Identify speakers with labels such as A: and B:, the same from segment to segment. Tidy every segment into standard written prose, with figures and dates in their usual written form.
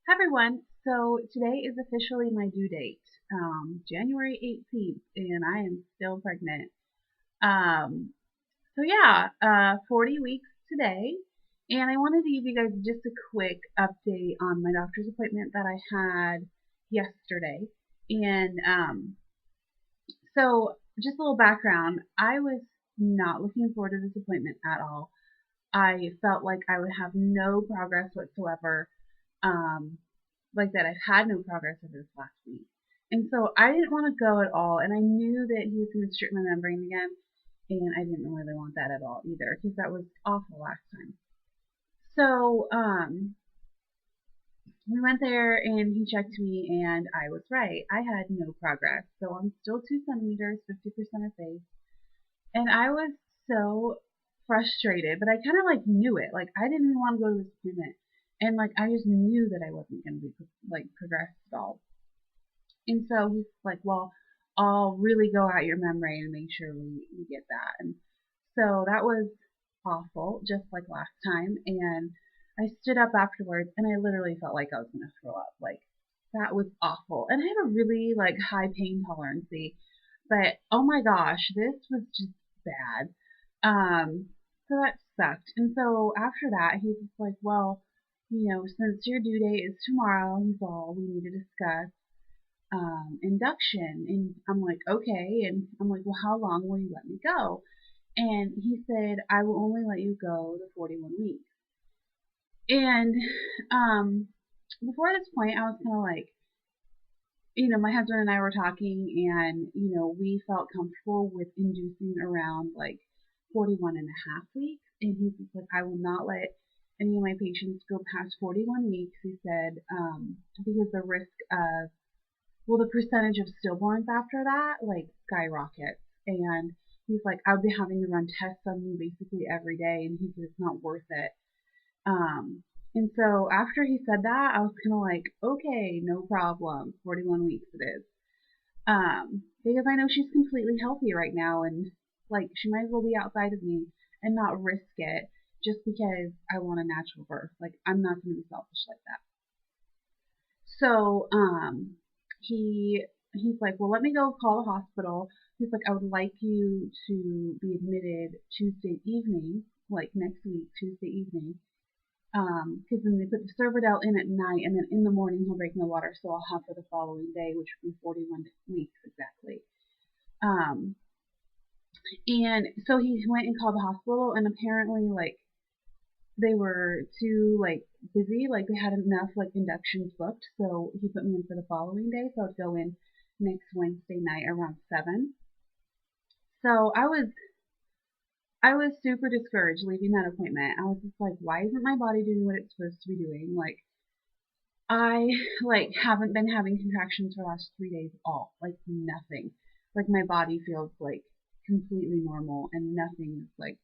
A: Hi everyone. So today is officially my due date, January 18th, and I am still pregnant. Um, so yeah, 40 weeks today, and I wanted to give you guys just a quick update on my doctor's appointment that I had yesterday. And so just a little background, I was not looking forward to this appointment at all. I felt like I would have no progress whatsoever. Um, like that I've had no progress over this last week. And so I didn't want to go at all. And I knew that he was going to strip my membrane again. And I didn't really want that at all either because that was awful last time. So we went there and he checked me and I was right. I had no progress. So I'm still 2 centimeters, 50% of face. And I was so frustrated, but I kind of like knew it. Like I didn't even want to go to this appointment. And like I just knew that I wasn't going to be like progressed at all. And so he's like, well, I'll really go out your membrane and make sure we get that. And so that was awful, just like last time. And I stood up afterwards and I literally felt like I was going to throw up. Like that was awful. And I have a really like high pain tolerance, but oh my gosh, this was just bad. So that sucked. And so after that, he's just like, well, since your due date is tomorrow, he's all we need to discuss induction. And I'm like, okay. And I'm like, well, how long will you let me go? And he said, I will only let you go to 41 weeks. And before this point, I was kind of like, my husband and I were talking, and, we felt comfortable with inducing around like 41 and a half weeks. And he's just like, I will not let any of my patients go past 41 weeks, he said, because the risk of the percentage of stillborns after that like skyrockets. And he's like, I would be having to run tests on you basically every day, and he said it's not worth it. And so after he said that, I was kind of like, okay, no problem. 41 weeks it is. Because I know she's completely healthy right now, and like she might as well be outside of me and not risk it just because I want a natural birth. Like I'm not going to be selfish like that. So he he's like, well, let me go call the hospital. He's like, I would like you to be admitted Tuesday evening, like next week, Tuesday evening. Because then they put the Cervidil in at night, and then in the morning he'll break my water, so I'll have for the following day, which would be 41 weeks exactly. Um, and so he went and called the hospital, and apparently, like, they were too like busy, like they had enough like inductions booked, so he put me in for the following day, so I'd go in next Wednesday night around 7. So I was super discouraged leaving that appointment. I was just like, why isn't my body doing what it's supposed to be doing? Like I like haven't been having contractions for the last 3 days at all. Like nothing. Like my body feels like completely normal and nothing is like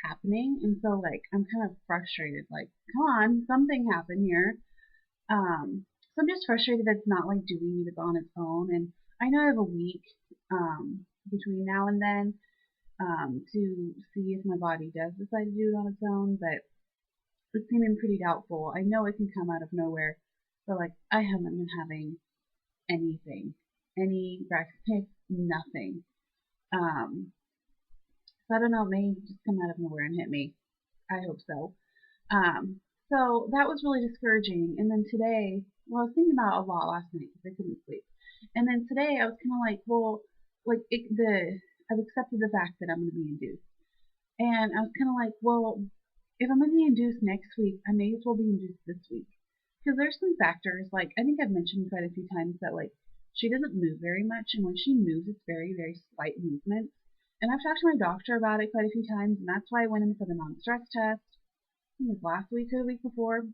A: happening. And so like I'm kind of frustrated. Like, come on, something happened here. So I'm just frustrated that it's not like doing it on its own. And I know I have a week between now and then to see if my body does decide to do it on its own, but it's seeming pretty doubtful. I know it can come out of nowhere, but like I haven't been having anything, any breakfast, nothing. Um, so I don't know, it may just come out of nowhere and hit me. I hope so. Um, so that was really discouraging. And then today, well, I was thinking about it a lot last night because I couldn't sleep. And then today I was kind of like, well, like I've accepted the fact that I'm going to be induced. And I was kind of like, well, if I'm going to be induced next week, I may as well be induced this week. Because there's some factors, like I think I've mentioned quite a few times that like she doesn't move very much, and when she moves, it's very, very slight movements. And I've talked to my doctor about it quite a few times, and that's why I went in for the non-stress test. I think it was last week or the week before,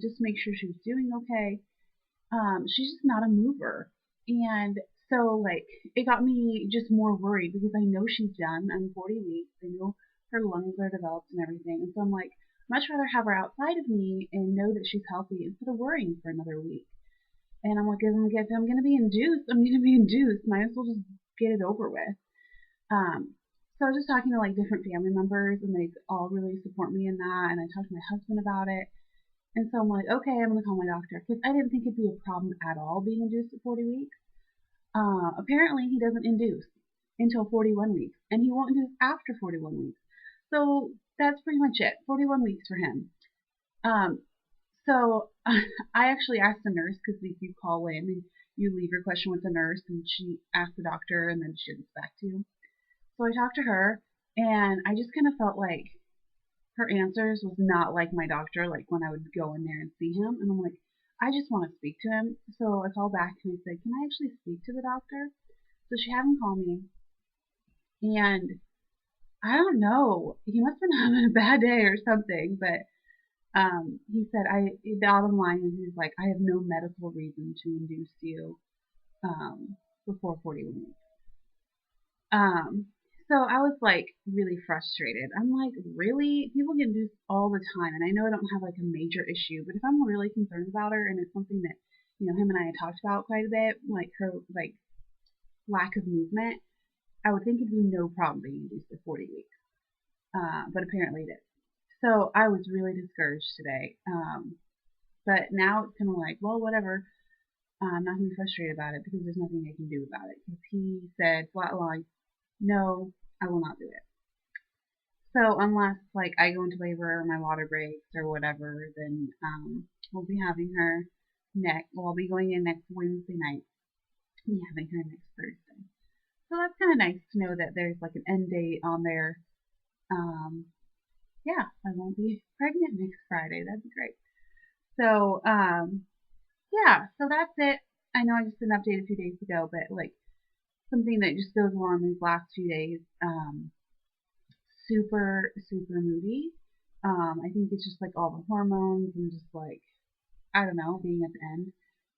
A: just to make sure she was doing okay. She's just not a mover. And so, like, it got me just more worried because I know she's done. I'm 40 weeks. I know her lungs are developed and everything. And so I'm like, much rather have her outside of me and know that she's healthy instead of worrying for another week. And I'm like, if I'm going to be induced, I'm going to be induced. Might as well just get it over with. So I was just talking to like different family members, and they all really support me in that. And I talked to my husband about it, And so I'm like, okay, I'm gonna call my doctor because I didn't think it'd be a problem at all being induced at 40 weeks. Apparently, he doesn't induce until 41 weeks, and he won't induce after 41 weeks. So that's pretty much it. 41 weeks for him. Um, so I actually asked the nurse because if you call in and you leave your question with the nurse, and she asked the doctor, and then she gets back to you. So I talked to her, and I just kind of felt like her answers was not like my doctor, like when I would go in there and see him. And I'm like, I just want to speak to him. So I called back and I said, can I actually speak to the doctor? So she had him call me, and I don't know. He must have been having a bad day or something, but he said, the bottom line is he's like, I have no medical reason to induce you before 41 weeks. Um, so I was like really frustrated. I'm like, really? People get induced all the time, and I know I don't have like a major issue, but if I'm really concerned about her and it's something that, him and I had talked about quite a bit, like her like lack of movement, I would think it'd be no problem being induced at 40 weeks. But apparently it is. So I was really discouraged today. But now it's kind of like, well, whatever. I'm not going to be frustrated about it because there's nothing I can do about it. Because he said flat line, no, I will not do it. So unless like I go into labor or my water breaks or whatever, then we'll be having her next. Well, I'll be going in next Wednesday night. And having her next Thursday. So that's kind of nice to know that there's like an end date on there. Um, yeah, I won't be pregnant next Friday. That'd be great. So yeah, so that's it. I know I just did an update a few days ago, but like something that just goes along these last few days. Super, super moody. I think it's just like all the hormones and just like, I don't know, being at the end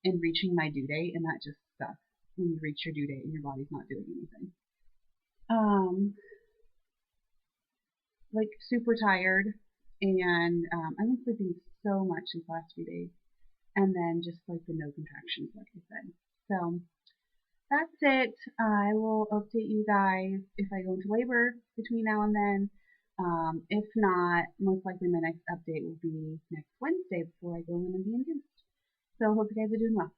A: and reaching my due date, and that just sucks when you reach your due date and your body's not doing anything. Um, like super tired, and I've been sleeping so much these last few days, and then just like the no contractions, like I said. So that's it. I will update you guys if I go into labor between now and then. If not, most likely my next update will be next Wednesday before I go in and be induced. So hope you guys are doing well.